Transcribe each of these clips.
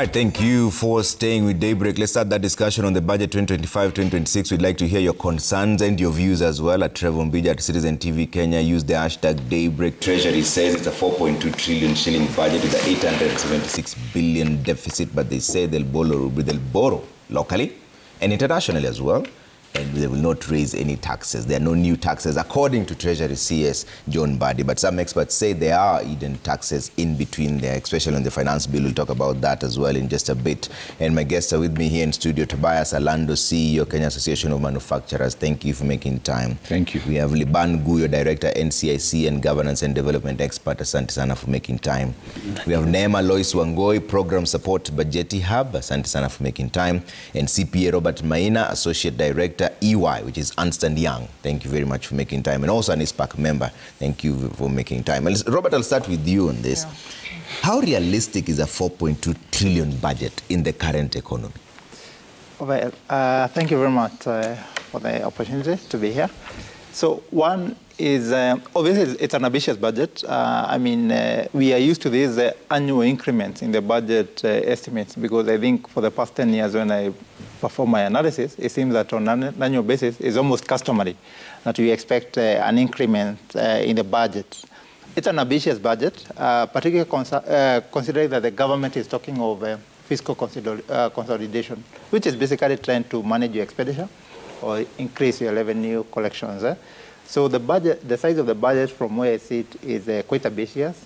right, thank you for staying with Daybreak. Let's start that discussion on the budget 2025-2026. We'd like to hear your concerns and your views as well. At Treasury Mbadi at Citizen TV Kenya, use the hashtag Daybreak. Treasury says it's a 4.2 trillion shilling budget with an 876 billion deficit, but they say they'll borrow locally and internationally as well, and they will not raise any taxes. There are no new taxes, according to Treasury CS Mbadi. But some experts say there are hidden taxes in between there, especially on the finance bill. We'll talk about that as well in just a bit. And my guests are with me here in studio. Tobias Alando, CEO, Kenya Association of Manufacturers. Thank you for making time. Thank you. We have Liban Guyo, Director, NCIC and Governance and Development Expert. Asante sana for making time. We have Neema Lois Wangoi, Program Support Bajeti Hub. Asante sana for making time. And CPA Robert Maina, Associate Director, EY, which is Ernst & Young. Thank you very much for making time. And also an ISPAC member. Thank you for making time. And Robert, I'll start with you on this. Yeah. How realistic is a 4.2 trillion budget in the current economy? Well, thank you very much for the opportunity to be here. So one is, obviously it's an ambitious budget. We are used to these annual increments in the budget estimates, because I think for the past 10 years when I perform my analysis, it seems that on an annual basis it's almost customary that we expect an increment in the budget. It's an ambitious budget, particularly considering that the government is talking of fiscal consolidation, which is basically trying to manage your expenditure or increase your revenue collections. So the budget, the size of the budget from where I see it is quite ambitious.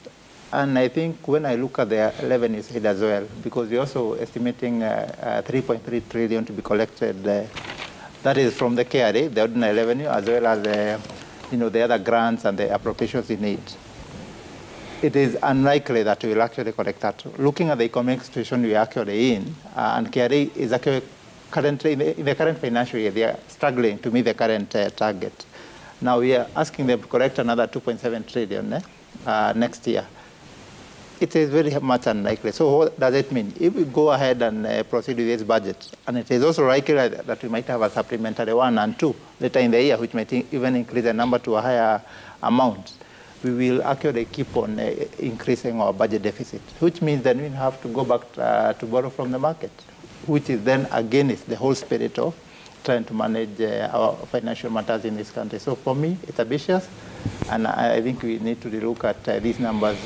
And I think when I look at the revenue side as well, because we're also estimating 3.3 trillion to be collected, that is from the KRA, the ordinary revenue, as well as the other grants and the appropriations in need. It is unlikely that we will actually collect that. Looking at the economic situation we are actually in, and KRA is actually currently, in the current financial year, they are struggling to meet the current target. Now we are asking them to collect another 2.7 trillion next year. It is very much unlikely. So what does it mean? If we go ahead and proceed with this budget, and it is also likely that we might have a supplementary 1 and 2 later in the year, which might even increase the number to a higher amount, we will actually keep on increasing our budget deficit, which means then we have to go back to borrow from the market, which is then against the whole spirit of trying to manage our financial matters in this country. So for me, it's ambitious, and I think we need to look at these numbers.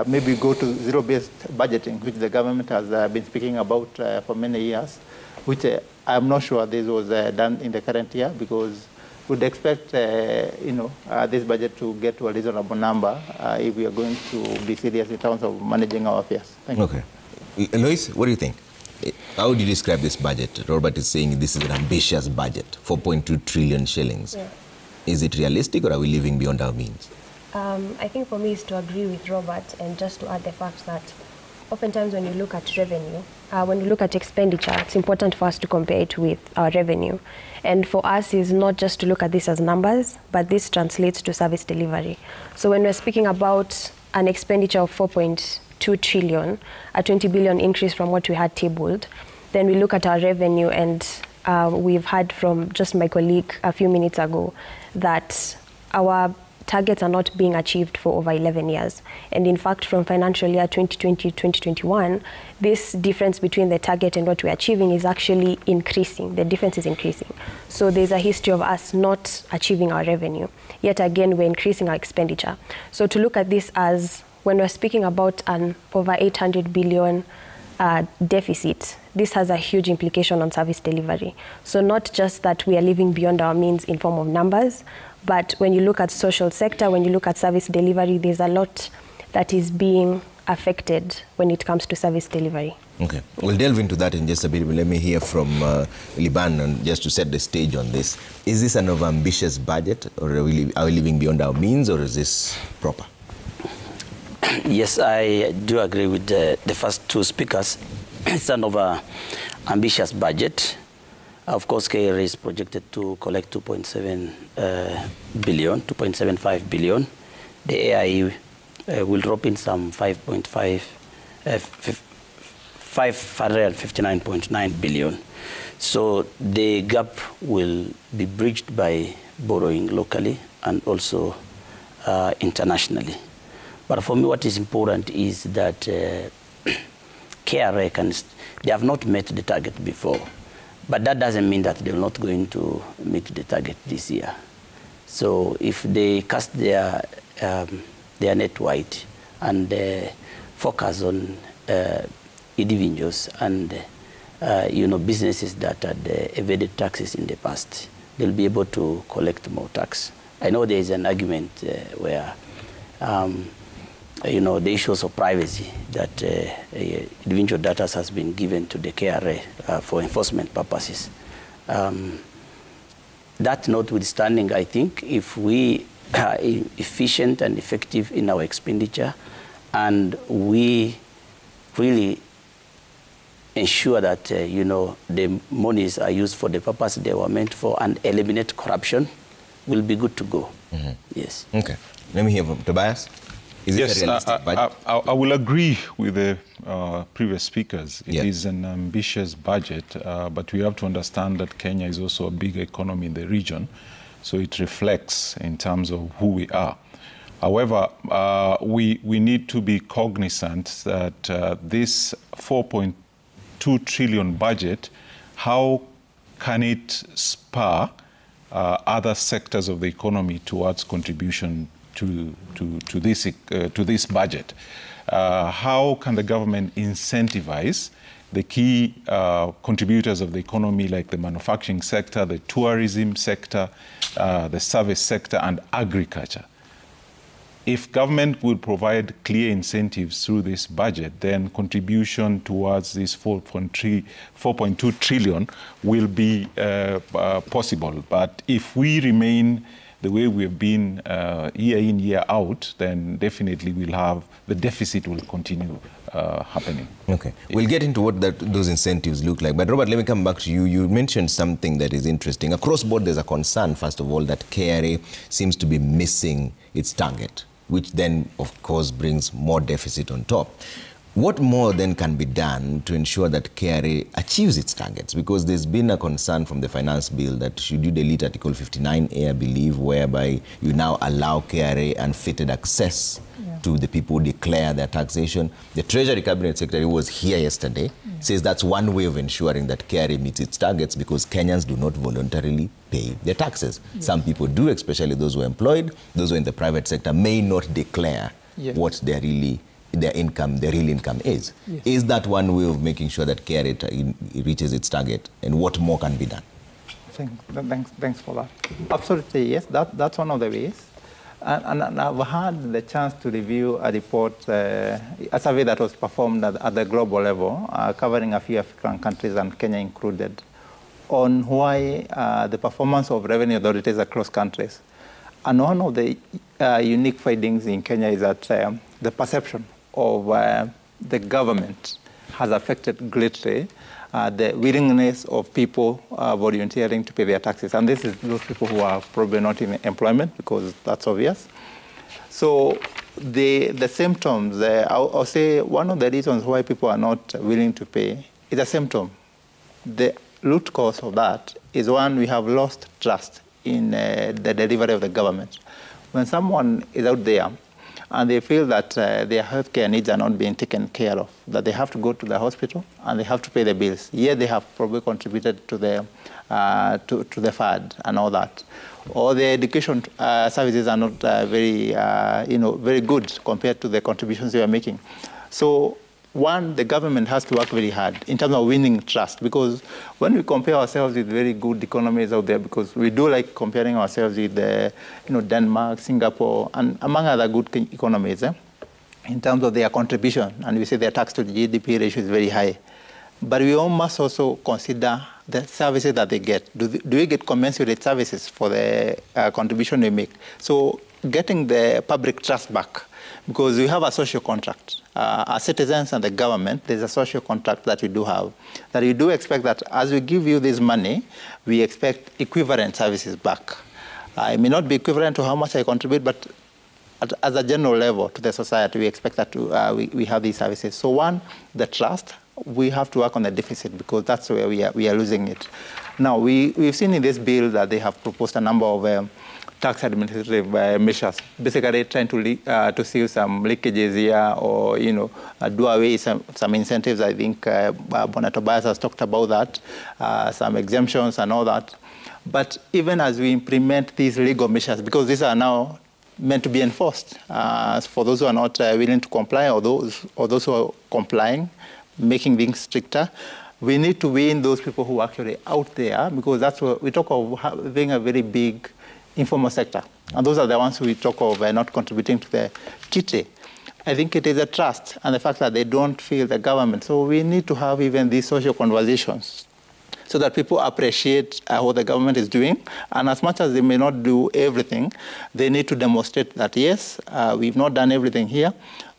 Maybe go to zero-based budgeting, which the government has been speaking about for many years, which I'm not sure this was done in the current year, because we'd expect this budget to get to a reasonable number if we are going to be serious in terms of managing our affairs. Thank you. Okay. Lois, what do you think? How would you describe this budget? Robert is saying this is an ambitious budget, 4.2 trillion shillings. Yeah. Is it realistic, or are we living beyond our means? I think for me is to agree with Robert, and just to add the fact that oftentimes when you look at revenue, when you look at expenditure, it's important for us to compare it with our revenue. And for us is not just to look at this as numbers, but this translates to service delivery. So when we're speaking about an expenditure of 4.2 trillion, a 20 billion increase from what we had tabled, then we look at our revenue, and we've heard from just my colleague a few minutes ago that our targets are not being achieved for over 11 years. And in fact, from financial year 2020-2021, this difference between the target and what we're achieving is actually increasing. The difference is increasing. So there's a history of us not achieving our revenue. Yet again, we're increasing our expenditure. So to look at this as, when we're speaking about an over 800 billion deficit, this has a huge implication on service delivery. So not just that we are living beyond our means in form of numbers, but when you look at social sector, when you look at service delivery, there's a lot that is being affected when it comes to service delivery. Okay, we'll delve into that in just a bit, but let me hear from Liban, just to set the stage on this. Is this an overambitious budget, or are we living beyond our means, or is this proper? Yes, I do agree with the first two speakers. It's an over-ambitious budget. Of course, KRA is projected to collect 2.7 billion, 2.75 billion. The AIE will drop in some 559.9 billion. So the gap will be bridged by borrowing locally and also internationally. But for me, what is important is that KRA they have not met the target before. But that doesn't mean that they're not going to meet the target this year. So if they cast their net wide and focus on individuals and businesses that had evaded taxes in the past, they'll be able to collect more tax. I know there is an argument where the issues of privacy that individual data has been given to the KRA for enforcement purposes. That notwithstanding, I think if we are efficient and effective in our expenditure and we really ensure that the monies are used for the purpose they were meant for and eliminate corruption, we'll be good to go. Mm-hmm. Yes. Okay. Let me hear from Tobias. Is yes, it a realistic budget? I will agree with the previous speakers. It is an ambitious budget, but we have to understand that Kenya is also a big economy in the region, so it reflects in terms of who we are. However, we need to be cognizant that this 4.2 trillion budget, how can it spur other sectors of the economy towards contribution to this budget? How can the government incentivize the key contributors of the economy, like the manufacturing sector, the tourism sector, the service sector, and agriculture? If government will provide clear incentives through this budget, then contribution towards this 4.2 trillion will be possible. But if we remain the way we have been year in, year out, then definitely the deficit will continue happening. Okay. We'll get into what those incentives look like. But Robert, let me come back to you. You mentioned something that is interesting. Across board, there's a concern, first of all, that KRA seems to be missing its target, which then, of course, brings more deficit on top. What more then can be done to ensure that KRA achieves its targets? Because there's been a concern from the finance bill that should you delete Article 59A, I believe, whereby you now allow KRA unfettered access to the people who declare their taxation. The Treasury Cabinet Secretary, who was here yesterday, says that's one way of ensuring that KRA meets its targets, because Kenyans do not voluntarily pay their taxes. Some people do, especially those who are employed. Those who are in the private sector may not declare what their real income is. Is that one way of making sure that KRA reaches its target, and what more can be done? Thanks for that. Absolutely, yes, that's one of the ways. And I've had the chance to review a report, a survey that was performed at the global level, covering a few African countries and Kenya included, on why the performance of revenue authorities across countries. And one of the unique findings in Kenya is that the perception of the government has affected greatly the willingness of people volunteering to pay their taxes. And this is those people who are probably not in employment, because that's obvious. So the symptoms, I'll say one of the reasons why people are not willing to pay is a symptom. The root cause of that is, one, we have lost trust in the delivery of the government. When someone is out there and they feel that their healthcare needs are not being taken care of, that they have to go to the hospital and they have to pay the bills. Yeah, they have probably contributed to the FAD and all that. Or the education services are not very good compared to the contributions they are making. So, one, the government has to work very hard in terms of winning trust, because when we compare ourselves with very good economies out there, because we do like comparing ourselves with Denmark, Singapore, and among other good economies, in terms of their contribution, and we say their tax to the GDP ratio is very high. But we must also consider the services that they get. Do we get commensurate services for the contribution we make? So getting the public trust back, because we have a social contract. As citizens and the government, there's a social contract that we do have, that we do expect that as we give you this money, we expect equivalent services back. It may not be equivalent to how much I contribute, but as a general level to the society, we expect that we have these services. So one, the trust, we have to work on the deficit, because that's where we are losing it. Now, we've seen in this bill that they have proposed a number of tax administrative measures, basically trying to see some leakages here, or do away some incentives. I think Bwana Tobias has talked about that, some exemptions and all that. But even as we implement these legal measures, because these are now meant to be enforced, for those who are not willing to comply, or those who are complying, making things stricter, we need to win those people who are actually out there, because that's what we talk of having a very big informal sector. And those are the ones we talk of not contributing to the kitty. I think it is a trust and the fact that they don't feel the government. So we need to have even these social conversations so that people appreciate what the government is doing. And as much as they may not do everything, they need to demonstrate that, yes, we've not done everything here,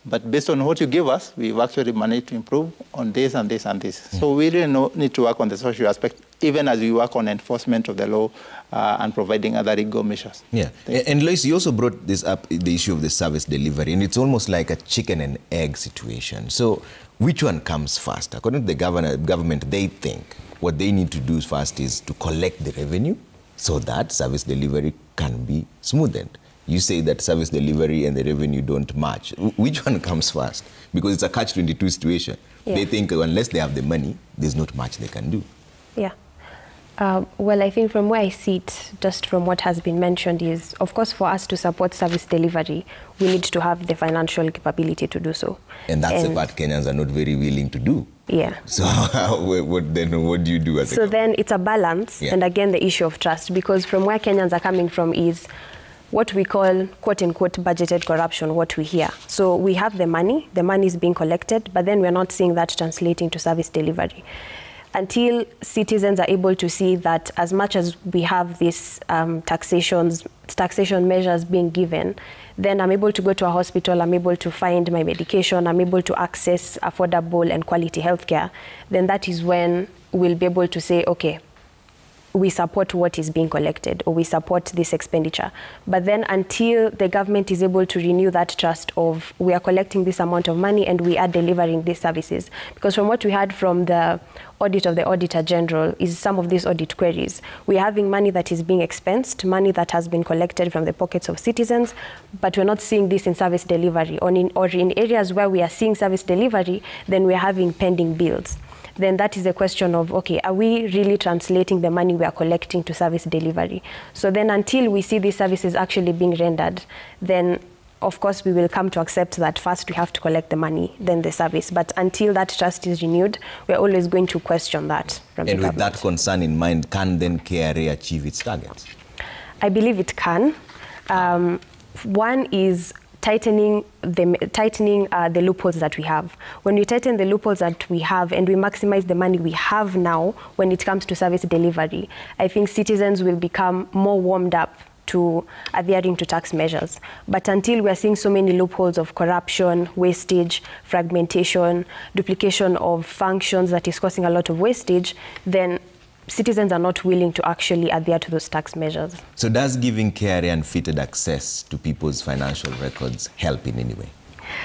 but based on what you give us, we've actually managed to improve on this and this and this. So we really need to work on the social aspect, even as we work on enforcement of the law and providing other legal measures. Yeah, and Lois, you also brought this up, the issue of the service delivery, and it's almost like a chicken and egg situation. So which one comes first? According to the government, they think what they need to do first is to collect the revenue so that service delivery can be smoothened. You say that service delivery and the revenue don't match. Which one comes first? Because it's a catch-22 situation. Yeah. They think unless they have the money, there's not much they can do. Yeah. Well, I think from where I sit, just from what has been mentioned, is, of course, for us to support service delivery, we need to have the financial capability to do so. And that's the part Kenyans are not very willing to do. Yeah. So what do you do as a So then it's a balance, and again, the issue of trust, because from where Kenyans are coming from is what we call, quote-unquote, budgeted corruption, what we hear. So we have the money is being collected, but then we're not seeing that translating to service delivery. Until citizens are able to see that as much as we have these taxation measures being given, then I'm able to go to a hospital, I'm able to find my medication, I'm able to access affordable and quality healthcare, then that is when we'll be able to say, okay, we support what is being collected, or we support this expenditure. But then until the government is able to renew that trust of we are collecting this amount of money and we are delivering these services. Because from what we heard from the audit of the Auditor General is some of these audit queries. We are having money that is being expensed, money that has been collected from the pockets of citizens, but we're not seeing this in service delivery. Or in areas where we are seeing service delivery, then we're having pending bills. Then that is a question of, okay, are we really translating the money we are collecting to service delivery? So then until we see these services actually being rendered, then of course we will come to accept that first we have to collect the money, then the service. But until that trust is renewed, we're always going to question that from the government. And with that concern in mind, can then KRA achieve its targets? I believe it can. One is tightening the loopholes that we have. When we tighten the loopholes that we have and we maximize the money we have now when it comes to service delivery, I think citizens will become more warmed up to adhering to tax measures. But until we are seeing so many loopholes of corruption, wastage, fragmentation, duplication of functions that is causing a lot of wastage, then citizens are not willing to actually adhere to those tax measures. So does giving KRA unfettered access to people's financial records help in any way?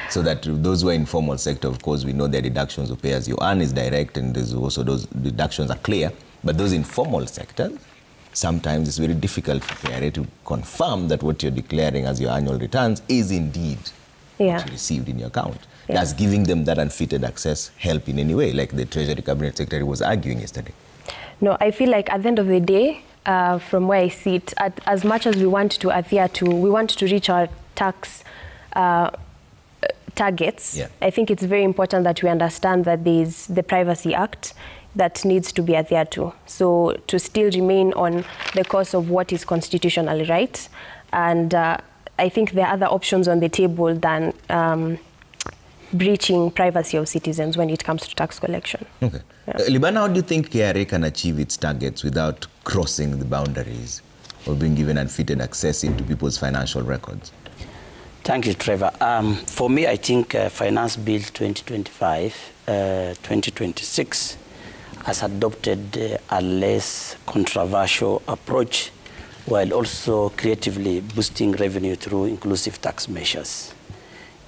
So that those who are informal sector, of course, we know their deductions of pay as you earn is direct, and there's also those deductions are clear. But those informal sectors, sometimes it's very difficult for KRA to confirm that what you're declaring as your annual returns is indeed what you received in your account. Yeah. Does giving them that unfettered access help in any way, like the Treasury Cabinet Secretary was arguing yesterday? No, I feel like at the end of the day, from where I sit, as much as we want to adhere to, we want to reach our tax targets, I think it's very important that we understand that there's the Privacy Act that needs to be adhered to. So to still remain on the course of what is constitutionally right. And I think there are other options on the table than breaching privacy of citizens when it comes to tax collection. Okay. Yeah. Libana, how do you think KRA can achieve its targets without crossing the boundaries or being given unfettered access into people's financial records? Thank you, Trevor. For me, I think Finance Bill 2025-2026 has adopted a less controversial approach while also creatively boosting revenue through inclusive tax measures.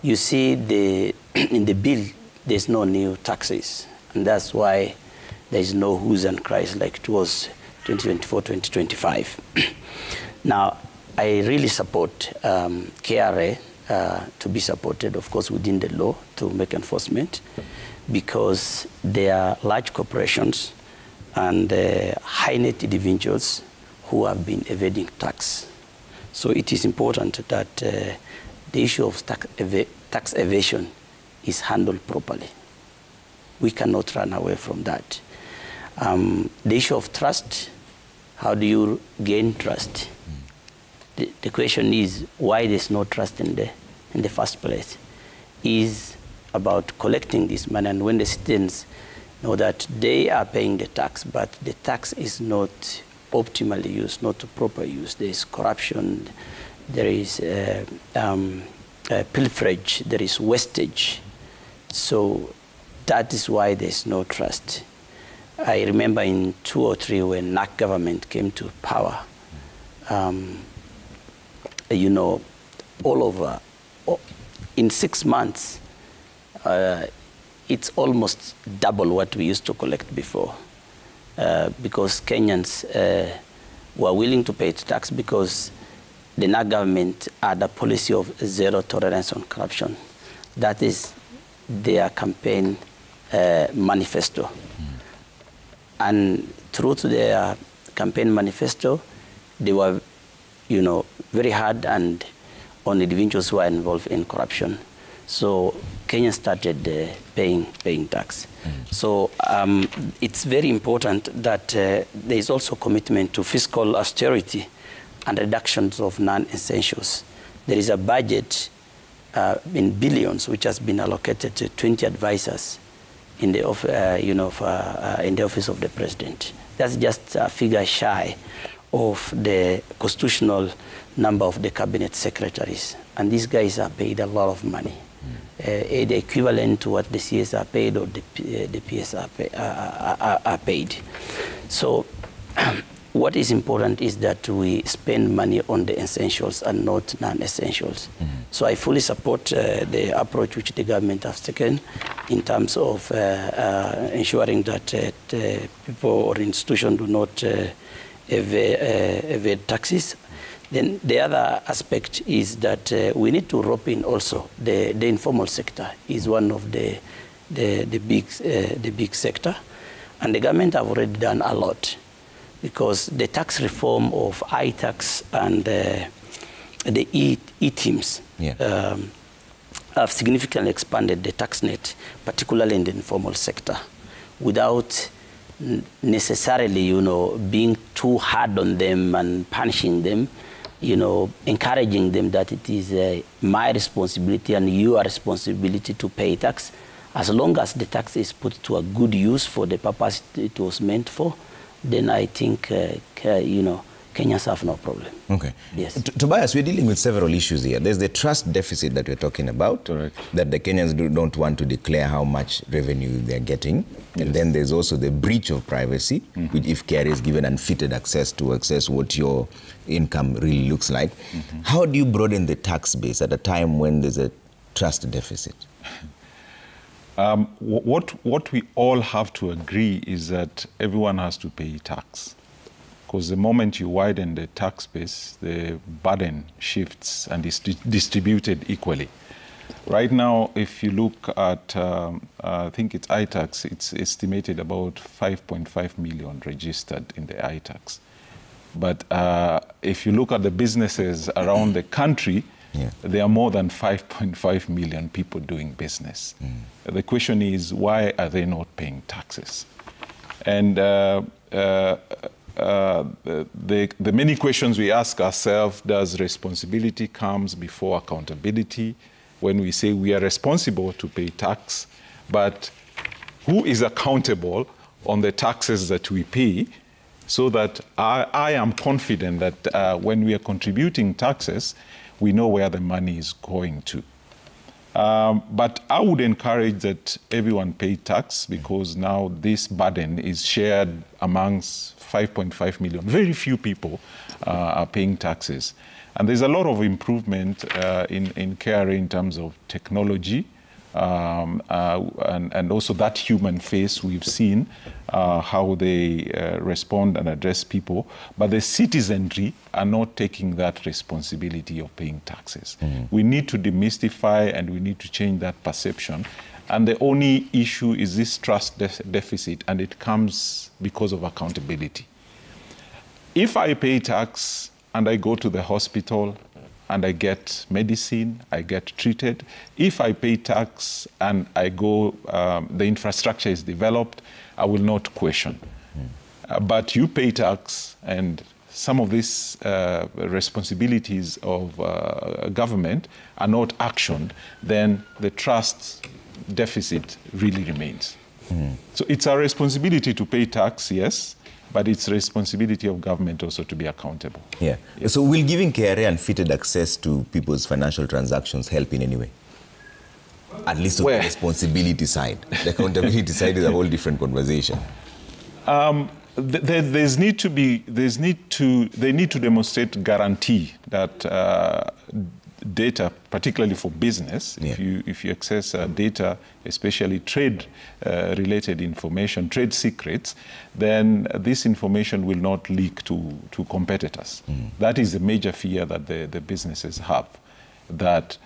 You see, in the bill, there's no new taxes, and that's why there's no who's and cries like it was 2024-2025. Now, I really support KRA to be supported, of course, within the law to make enforcement, because they are large corporations and high net individuals who have been evading tax. So it is important that the issue of tax evasion is handled properly. We cannot run away from that. The issue of trust, how do you gain trust? The question is why there's no trust in the first place. Is about collecting this money, and when the citizens know that they are paying the tax, but the tax is not optimally used, not to proper use. There is corruption, there is pilferage, there is wastage. So that is why there's no trust. I remember in 2003 when NAC government came to power, you know, all over, in 6 months, it's almost double what we used to collect before, because Kenyans were willing to pay tax because the NAC government had a policy of zero tolerance on corruption. That is their campaign manifesto. And through to their campaign manifesto, they were, you know, very hard and on individuals who are involved in corruption. So Kenya started paying tax. So it's very important that there is also commitment to fiscal austerity and reductions of non-essentials. There is a budget in billions which has been allocated to 20 advisors in the in the office of the president. That's just a figure shy of the constitutional number of the cabinet secretaries, and these guys are paid a lot of money, the equivalent to what the CS are paid or the PS are paid. So what is important is that we spend money on the essentials and not non-essentials. So I fully support the approach which the government has taken in terms of ensuring that people or institutions do not evade taxes. Then the other aspect is that we need to rope in also the informal sector. Is one of the big sector, and the government have already done a lot, because the tax reform of iTax and the e-teams have significantly expanded the tax net, particularly in the informal sector, without necessarily, you know, being too hard on them and punishing them, you know, encouraging them that it is my responsibility and your responsibility to pay tax, as long as the tax is put to a good use for the purpose it was meant for. Then I think, you know, Kenyans have no problem. Okay. Yes. Tobias, we're dealing with several issues here. There's the trust deficit that we're talking about, Correct. that the Kenyans don't want to declare how much revenue they're getting. And then there's also the breach of privacy, which if KRA is given unfettered access to access what your income really looks like. How do you broaden the tax base at a time when there's a trust deficit? What we all have to agree is that everyone has to pay tax. Because the moment you widen the tax base, the burden shifts and is distributed equally. Right now, if you look at, I think it's iTax, it's estimated about 5.5 million registered in the iTax. But if you look at the businesses around the country, there are more than 5.5 million people doing business. The question is, why are they not paying taxes? And the many questions we ask ourselves, does responsibility comes before accountability? When we say we are responsible to pay tax, but who is accountable on the taxes that we pay, so that I am confident that when we are contributing taxes, we know where the money is going to. But I would encourage that everyone pay tax, because now this burden is shared amongst 5.5 million. Very few people are paying taxes. And there's a lot of improvement in KRA in terms of technology. and also that human face. We've seen how they respond and address people, but the citizenry are not taking that responsibility of paying taxes. We need to demystify and we need to change that perception. And the only issue is this trust deficit, and it comes because of accountability. If I pay tax and I go to the hospital and I get medicine, I get treated. If I pay tax and I go, the infrastructure is developed, I will not question. But you pay tax and some of these responsibilities of government are not actioned, then the trust deficit really remains. So it's our responsibility to pay tax, yes, but it's the responsibility of government also to be accountable. Yeah. Yes. So will giving KRA unfettered access to people's financial transactions help in any way? At least on the responsibility side. The accountability side is a whole different conversation. They need to demonstrate guarantee that data, particularly for business, if you access data, especially trade-related information, trade secrets, then this information will not leak to competitors. That is a major fear that the businesses have, that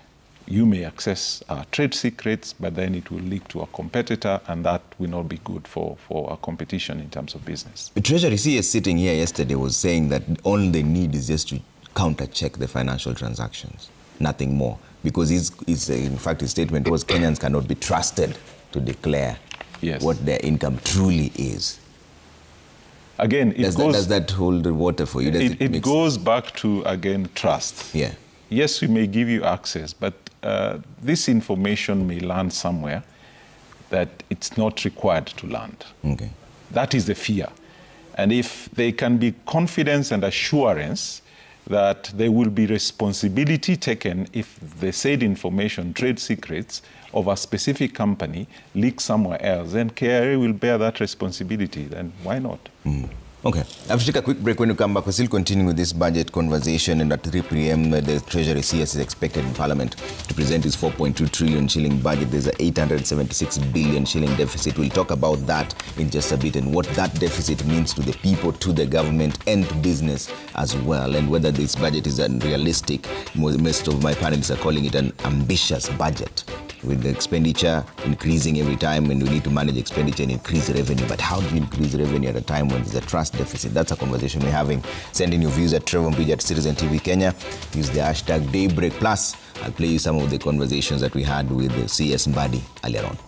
you may access trade secrets, but then it will leak to a competitor, and that will not be good for a competition in terms of business. The Treasury CS sitting here yesterday was saying that all they need is just to counter-check the financial transactions. Nothing more, because in fact his statement was Kenyans cannot be trusted to declare what their income truly is. Again, does that hold the water for you? It goes back to, again, trust. Yeah. Yes, we may give you access, but this information may land somewhere that it's not required to land. Okay. That is the fear. And if there can be confidence and assurance that there will be responsibility taken if the said information, trade secrets of a specific company leak somewhere else, then KRA will bear that responsibility. Then why not? Okay. I have to take a quick break. When we come back, we'll still continue with this budget conversation, and at 3 p.m. the Treasury CS is expected in Parliament to present its 4.2 trillion shilling budget. There's an 876 billion shilling deficit. We'll talk about that in just a bit and what that deficit means to the people, to the government, and to business as well, and whether this budget is unrealistic. Most of my panelists are calling it an ambitious budget, with the expenditure increasing every time, and we need to manage expenditure and increase revenue. But how do you increase revenue at a time when there's a trust deficit? That's a conversation we're having. Send in your views at Treasury Mbadi at Citizen TV Kenya. Use the hashtag Daybreak. Plus, I'll play you some of the conversations that we had with CS Mbadi earlier on.